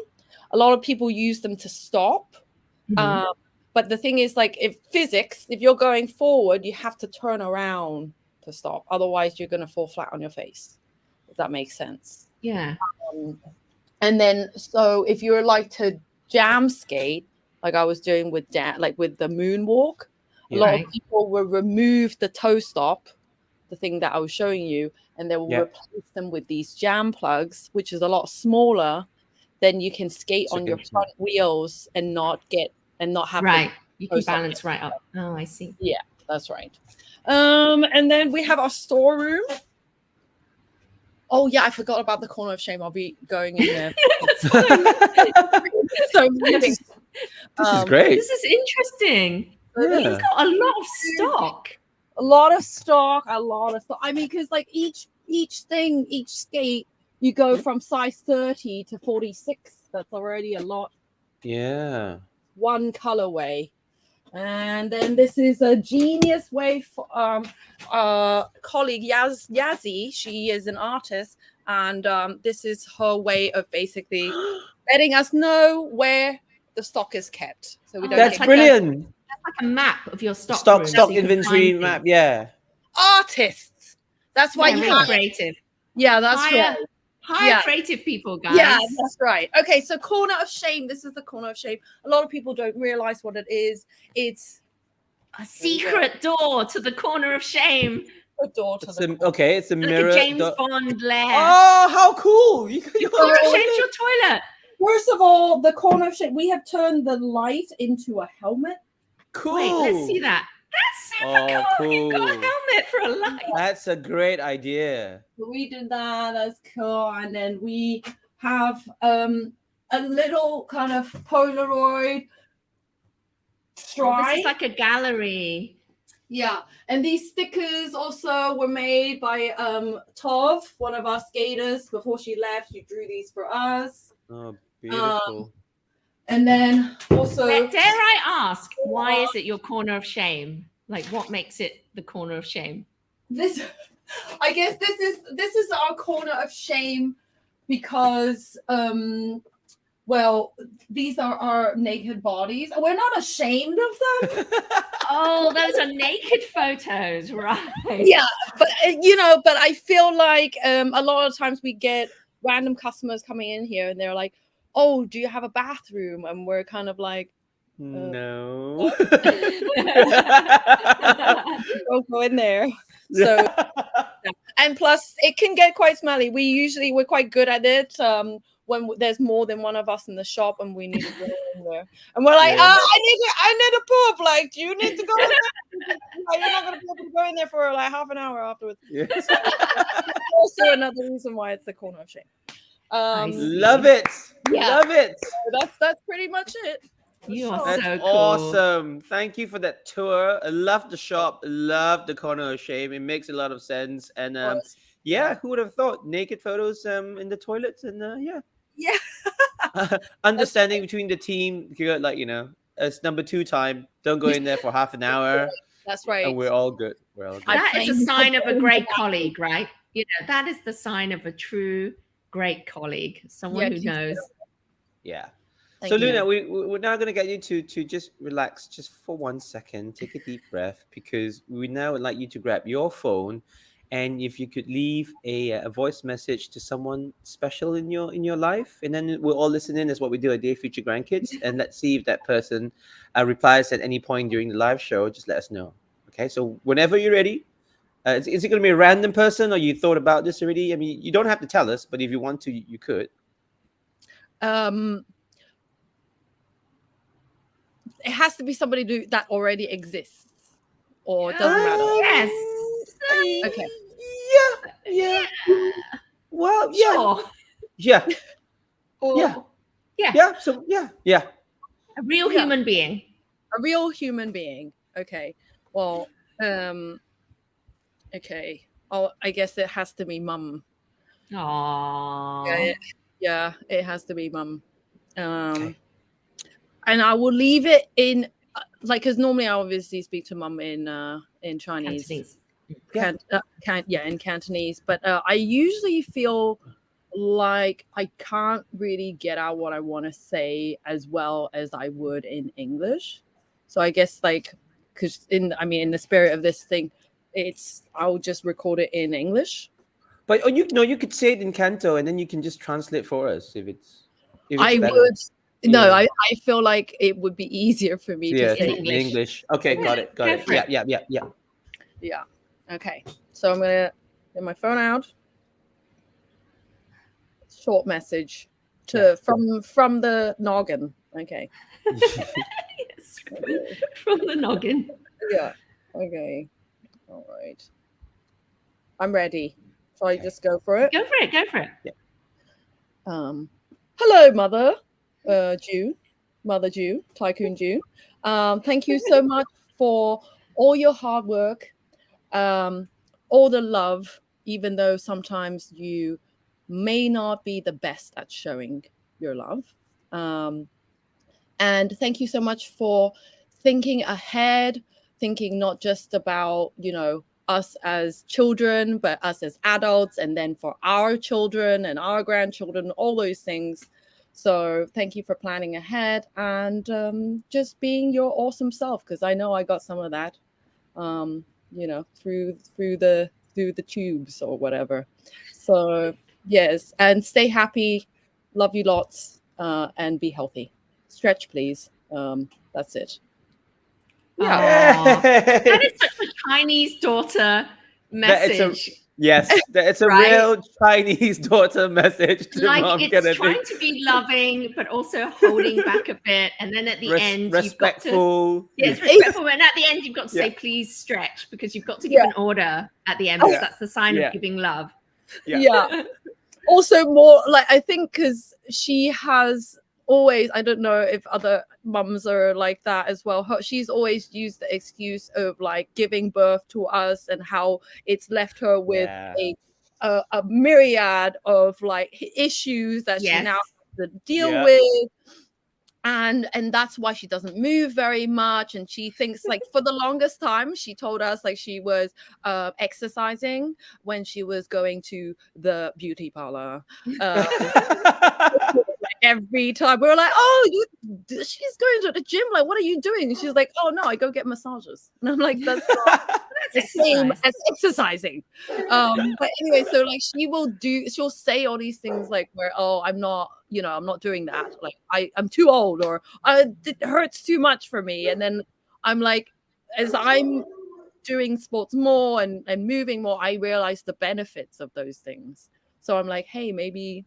a lot of people use them to stop. But the thing is, like, if you're going forward, you have to turn around to stop. Otherwise, you're going to fall flat on your face, if that makes sense. Yeah. And then, so if you're like to jam skate, like I was doing with with the moonwalk, a lot of people will remove the toe stop, the thing that I was showing you, and they will replace them with these jam plugs, which is a lot smaller. Then you can skate on your front wheels and not have you can balance right up. Oh, I see. Yeah, that's right. And then we have our storeroom. Oh yeah, I forgot about the corner of shame. I'll be going in there. So this is great. This is interesting. It's got a lot of stock. A lot of stock. I mean, because like each skate, you go from size 30 to 46. That's already a lot. Yeah. One colorway. And then this is a genius way for colleague Yazzie. She is an artist, and this is her way of basically letting us know where the stock is kept. So we don't. That's brilliant. That's like a map of your stock inventory map. Yeah. Artists. That's why you are creative. Yeah, that's right. Hire creative people, guys. Yeah, that's right. Okay, so corner of shame. This is the corner of shame. A lot of people don't realize what it is. It's a secret door to the corner of shame. A door to the okay, it's a mirror. Like a James Bond lair. Oh, how cool! Your corner of shame's your toilet. First of all, the corner of shame. We have turned the light into a helmet. Cool. Wait, let's see that. That's super cool. You've got a helmet it for a light. That's a great idea. We did that. That's cool. And then we have a little kind of Polaroid stripe. This is like a gallery. Yeah, and these stickers also were made by Tov, one of our skaters. Before she left, she drew these for us. Oh, beautiful. And then also, Dare I ask, why is it your corner of shame? Like, what makes it the corner of shame? this, I guess this is our corner of shame because well, these are our naked bodies. We're not ashamed of them. Oh, those are naked photos, right? Yeah, but but I feel like a lot of times we get random customers coming in here and they're like, "Oh, do you have a bathroom?" And we're kind of like, no. "Don't go in there." So, and plus, it can get quite smelly. We're quite good at it. When there's more than one of us in the shop and we need to go in there, and we're like, Yeah. I need a poop. Like, do you need to go in there? You're not gonna be able to go in there for like half an hour afterwards. Yes. Also, another reason why it's the corner of shame. Love it. Yeah. Love it. So that's pretty much it. You are That's so cool. awesome. Thank you for that tour. I love the shop. I love the corner of shame. It makes a lot of sense. And yeah, who would have thought naked photos in the toilets and Yeah. understanding between the team. You got it's number 2 time. Don't go in there for half an hour. That's right. And we're all good. We're all good. That is a sign of a great colleague, right? That is the sign of a true great colleague, someone who knows. Yeah. Thank So you. Luna, we're now going to get you to just relax just for 1 second. Take a deep breath because we now would like you to grab your phone, and if you could leave a voice message to someone special in your life, and then we'll all listen in as what we do at Dear Future Grandkids, and let's see if that person replies at any point during the live show. Just let us know. Okay, so whenever you're ready. Is it going to be a random person, or you thought about this already? I mean, you don't have to tell us, but if you want to, you could. It has to be somebody that already exists, or it doesn't matter. Yes. Okay. Yeah. Well, yeah. Sure. Yeah. Or, Yeah. Yeah. Yeah. So yeah. A real human being. A real human being. Okay. Well, okay. Oh, I guess it has to be Mum. Aww. Yeah, it has to be Mum. Okay. And I will leave it in, because normally I obviously speak to Mum in Chinese. Cantonese. In Cantonese. But I usually feel like I can't really get out what I want to say as well as I would in English. So I guess because in the spirit of this thing, I'll just record it in English. But you could say it in Canto, and then you can just translate for us if it's I better. would. No, Yeah. I feel like it would be easier for me to say in English. Okay, got it. Go for it. Yeah. Yeah. Okay. So I'm gonna get my phone out. Short message from the noggin. Okay. Yes, from the noggin. Yeah. Okay. All right. I'm ready. Shall I just go for it? Go for it. Yeah. Hello, Mother Jew, Tycoon Jew. Thank you so much for all your hard work, all the love, even though sometimes you may not be the best at showing your love. And thank you so much for thinking ahead, thinking not just about, us as children, but us as adults, and then for our children and our grandchildren, all those things. So thank you for planning ahead and just being your awesome self, because I know I got some of that, through the tubes or whatever. So yes, and stay happy, love you lots, and be healthy. Stretch, please. That's it. Yeah. That is such a Chinese daughter message. Yes, it's a Right? real Chinese daughter message to Like mom. it's trying to be loving, but also holding back a bit. And then at the end, you've got to respectful. yes, respectful. And at the end, you've got to say, please stretch, because you've got to give an order at the end, because that's the sign of giving love. Yeah. Also more like, I think because she has always, I don't know if other mums are like that as well, she's always used the excuse of like giving birth to us and how it's left her with a myriad of like issues that she now has to deal with. And that's why she doesn't move very much. And she thinks, like, for the longest time, she told us like she was exercising when she was going to the beauty parlor. Every time we were like, oh, she's going to the gym, like, what are you doing? And she's like, oh no, I go get massages. And I'm like, that's not the same as exercising. But anyway, so like she'll say all these things like where, oh, I'm not doing that, like I'm too old, or it hurts too much for me. And then I'm like, as I'm doing sports more and moving more, I realize the benefits of those things. So I'm like, hey, maybe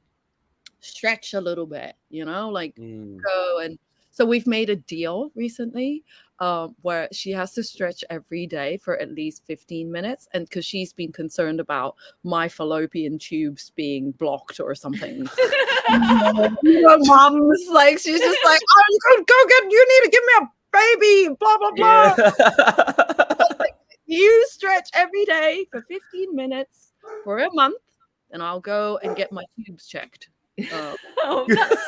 stretch a little bit, like go. And so we've made a deal recently where she has to stretch every day for at least 15 minutes. And because she's been concerned about my fallopian tubes being blocked or something. Mom's like, she's just like, oh, you need to give me a baby, blah, blah, blah. Like, you stretch every day for 15 minutes for a month, and I'll go and get my tubes checked. Oh, that's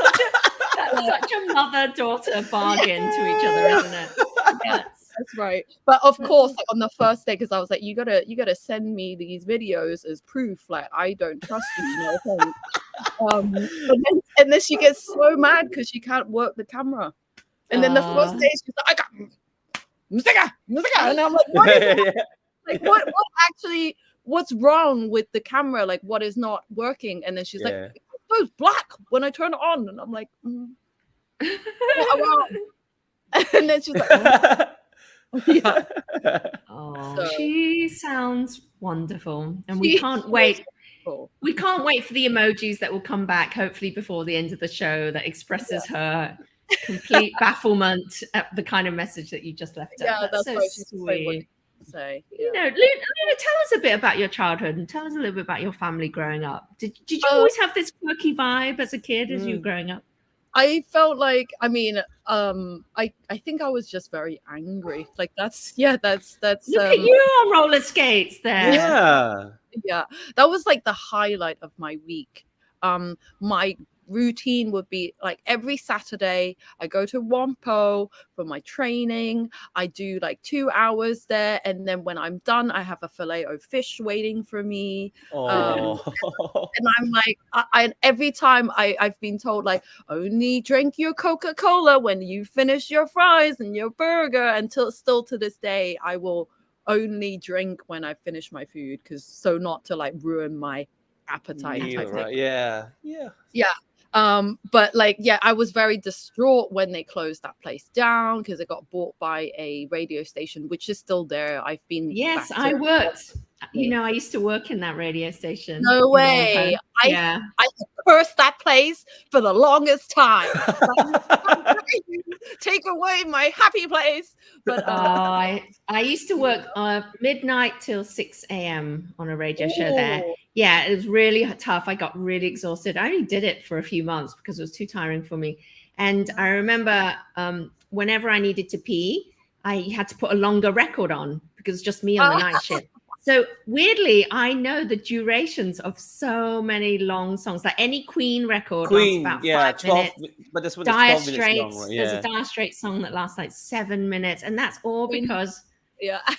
such a mother-daughter bargain to each other, isn't it? Yes. That's right. But of course, like, on the first day, because I was like, you gotta send me these videos as proof. Like, I don't trust you, and then she gets so mad because she can't work the camera. And then the first day she's like, I got musica, and I'm like, what is that? Like, what actually? What's wrong with the camera? Like, what is not working? And then she's like, it goes black when I turn it on. And I'm like, and then she's like, yeah. Oh, she sounds wonderful. And we can't wait. We can't wait for the emojis that will come back, hopefully before the end of the show, that expresses her complete bafflement at the kind of message that you just left out. Yeah, that's so right. She's sweet. Say, Luna, tell us a bit about your childhood and tell us a little bit about your family growing up. Did you always have this quirky vibe as a kid as you were growing up? I felt like, I mean, I think I was just very angry. Like that's Look at you on roller skates there. Yeah, that was like the highlight of my week. My routine would be like every Saturday I go to Whampoa for my training. I do like 2 hours there, and then when I'm done, I have a fillet of fish waiting for me. And I'm like, I every time I've been told like, only drink your Coca-Cola when you finish your fries and your burger. Until still to this day, I will only drink when I finish my food, because so not to like ruin my appetite. But like, I was very distraught when they closed that place down, because it got bought by a radio station, which is still there. I've been I worked. I used to work in that radio station. No way. I cursed that place for the longest time. Take away my happy place. But I used to work midnight till 6 a.m. on a radio show there. Yeah, it was really tough. I got really exhausted. I only did it for a few months because it was too tiring for me. And I remember whenever I needed to pee, I had to put a longer record on because it's just me on the night shift. So weirdly, I know the durations of so many long songs. Like any Queen record lasts about 5 minutes. But this one Dire is 12 Straits, minutes long, right? there's a Dire Straits song that lasts like 7 minutes, and that's all because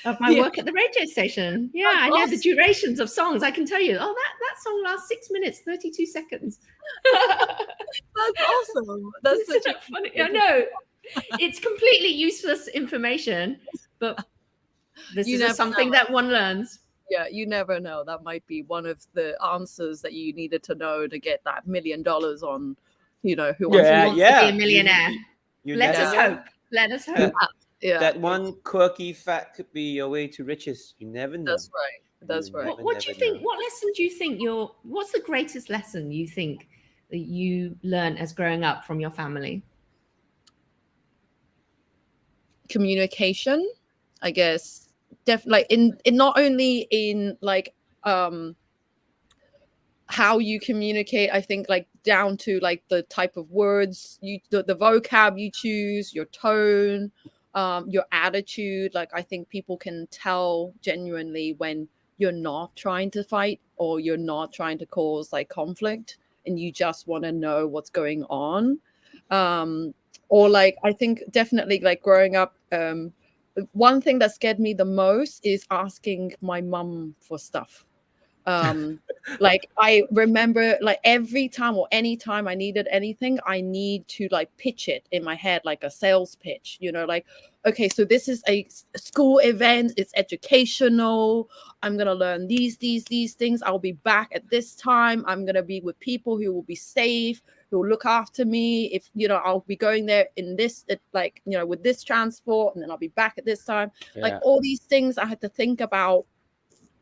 of my Yeah. work at the radio station. Yeah, I know the durations of songs. I can tell you, that song lasts 6 minutes, 32 seconds. That's awesome. That's such a funny. I know. It's completely useless information, but this is something that one learns. Yeah, you never know. That might be one of the answers that you needed to know to get that $1 million on, Who Wants to Be a Millionaire. Let us hope. Let us hope. That one quirky fact could be your way to riches. You never know. That's right. That's right. What do you think? What lesson do you think what's the greatest lesson you think that you learned as growing up from your family? Communication, I guess. Like in not only in like how you communicate, I think like down to like the type of words the vocab you choose, your tone, your attitude. Like I think people can tell genuinely when you're not trying to fight or you're not trying to cause like conflict and you just want to know what's going on. Or like I think definitely like growing up, one thing that scared me the most is asking my mum for stuff. Like I remember like every time or anytime I needed anything, I need to like pitch it in my head like a sales pitch, like, okay, so this is a school event, it's educational, I'm gonna learn these things, I'll be back at this time, I'm gonna be with people who will be safe, who will look after me, if I'll be going there in this like with this transport, and then I'll be back at this time. Like all these things I had to think about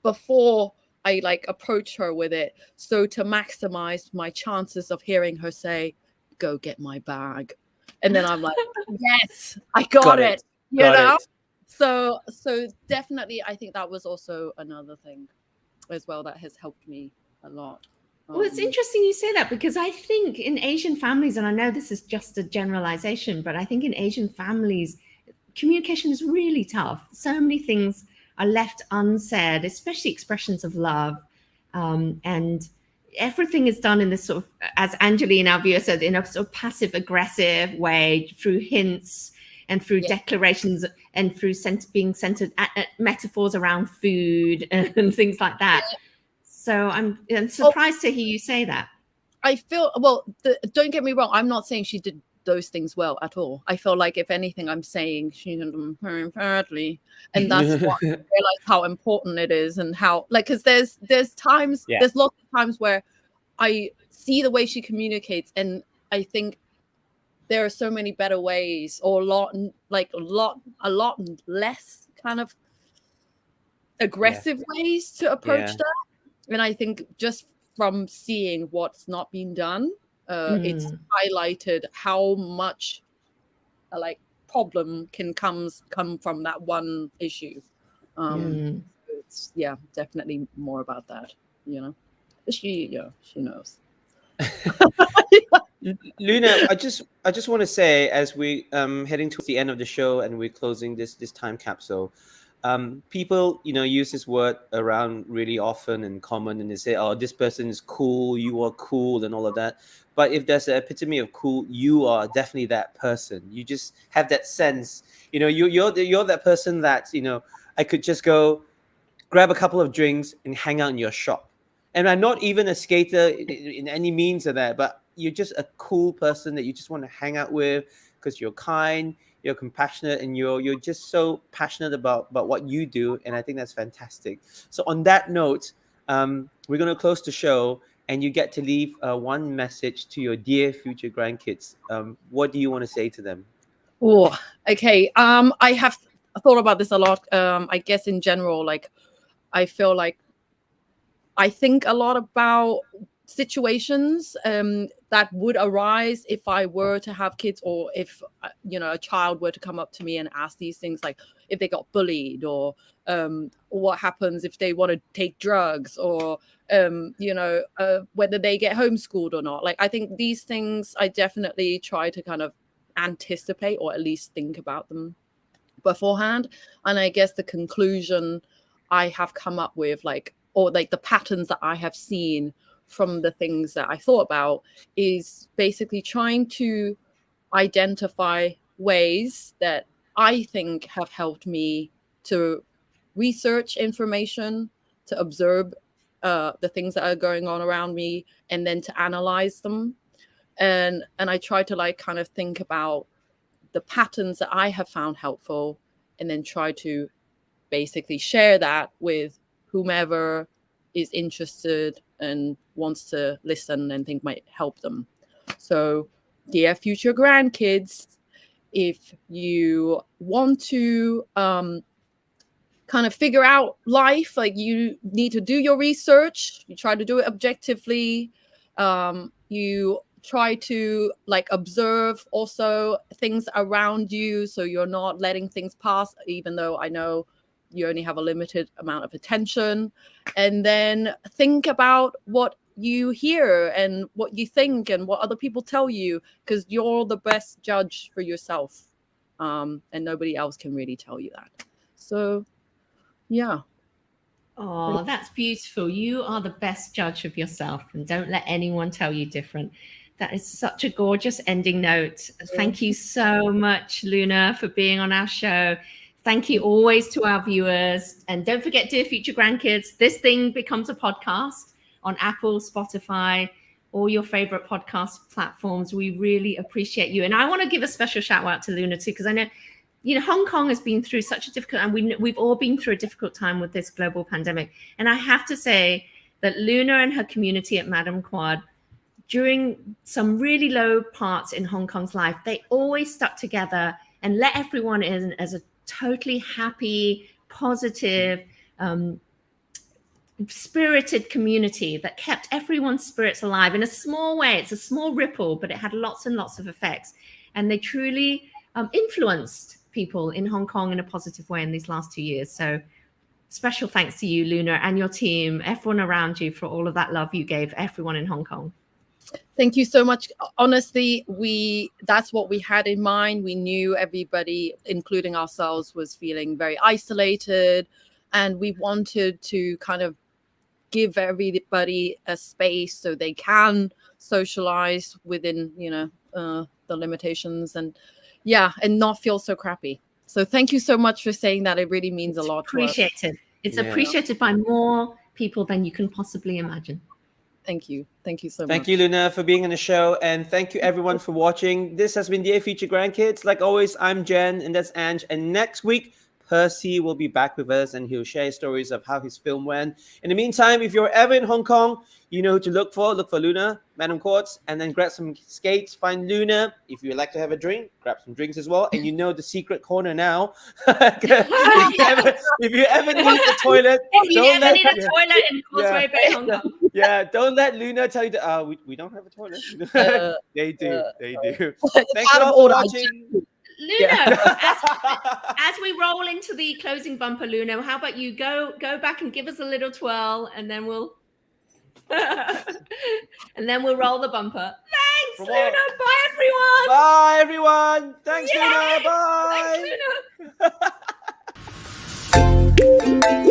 before I like approach her with it, so to maximize my chances of hearing her say, "Go get my bag," and then I'm like, "Yes, I got it." So definitely, I think that was also another thing as well that has helped me a lot. Well, it's interesting you say that, because I think in Asian families, and I know this is just a generalization, but I think in Asian families, communication is really tough. So many things are left unsaid, especially expressions of love. And everything is done in this sort of, as Angeline, our viewer, said, in a sort of passive aggressive way, through hints and through declarations and through being centered at metaphors around food and things like that. So I'm surprised to hear you say that. I feel, well, don't get me wrong, I'm not saying she did those things well at all. I feel like if anything, I'm saying she did them very badly, and that's what I realize how important it is, and how like, because there's times, there's lots of times where I see the way she communicates, and I think there are so many better ways, or a lot less kind of aggressive ways to approach that. And I think just from seeing what's not been done, it's highlighted how much like problem can come from that one issue. It's definitely more about that, she knows. Luna, I just want to say, as we heading towards the end of the show and we're closing this time capsule, people use this word around really often and common, and they say, oh, this person is cool, you are cool, and all of that. But if there's an epitome of cool, you are definitely that person. You just have that sense, you're that person that I could just go grab a couple of drinks and hang out in your shop. And I'm not even a skater in any means of that, but you're just a cool person that you just want to hang out with because you're kind, you're compassionate, and you're just so passionate about what you do. And I think that's fantastic. So on that note, we're going to close the show, and you get to leave one message to your dear future grandkids. What do you want to say to them? Oh, okay. I have thought about this a lot. I guess in general, like, I feel like I think a lot about situations that would arise if I were to have kids, or if a child were to come up to me and ask these things, like if they got bullied, or what happens if they want to take drugs, or whether they get homeschooled or not. Like, I think these things I definitely try to kind of anticipate, or at least think about them beforehand. And I guess the conclusion I have come up with, or the patterns that I have seen from the things that I thought about, is basically trying to identify ways that I think have helped me to research information, to observe the things that are going on around me, and then to analyze them. And I try to kind of think about the patterns that I have found helpful, and then try to basically share that with whomever is interested and wants to listen and think might help them. So, dear future grandkids, if you want to kind of figure out life. Like you need to do your research. You try to do it objectively. You try to like observe also things around you, so you're not letting things pass, even though I know you only have a limited amount of attention. And then think about what you hear and what you think and what other people tell you, because you're the best judge for yourself, and nobody else can really tell you that. So yeah. Oh, that's beautiful. You are the best judge of yourself, and don't let anyone tell you different. That is such a gorgeous ending note. Thank you so much, Luna, for being on our show. Thank you always to our viewers. And don't forget, dear future grandkids, this thing becomes a podcast on Apple, Spotify, all your favorite podcast platforms. We really appreciate you. And I want to give a special shout out to Luna too, because I know, Hong Kong has been through such a difficult, and we've all been through a difficult time with this global pandemic. And I have to say that Luna and her community at Madam Quad, during some really low parts in Hong Kong's life, they always stuck together and let everyone in as a totally happy, positive, spirited community that kept everyone's spirits alive in a small way. It's a small ripple, but it had lots and lots of effects. And they truly influenced people in Hong Kong in a positive way in these last 2 years. So special thanks to you, Luna, and your team, everyone around you, for all of that love you gave everyone in Hong Kong. Thank you so much. Honestly, that's what we had in mind. We knew everybody, including ourselves, was feeling very isolated, and we wanted to kind of give everybody a space so they can socialize within, the limitations, and not feel so crappy. So thank you so much for saying that. It really means a lot to us. Appreciated. It's appreciated by more people than you can possibly imagine. Thank you. Thank you so much. Thank you, Luna, for being on the show. And thank you, everyone, for watching. This has been Dear Future Grandkids. Like always, I'm Jen, and that's Ange. And next week, Percy will be back with us, and he'll share stories of how his film went. In the meantime, if you're ever in Hong Kong, you know who to look for. Look for Luna, Madam Quartz, and then grab some skates. Find Luna. If you would like to have a drink, grab some drinks as well. And you know the secret corner now. if you ever need the toilet, need a toilet in Causeway Bay, Hong Kong. Yeah, don't let Luna tell you that we don't have a toilet. They do. Thanks for all watching. Luna, as we roll into the closing bumper, Luna, how about you go back and give us a little twirl, and then we'll roll the bumper. Thanks, Luna. Bye, everyone. Bye, everyone. Thanks, Yay! Luna. Bye. Thanks, Luna.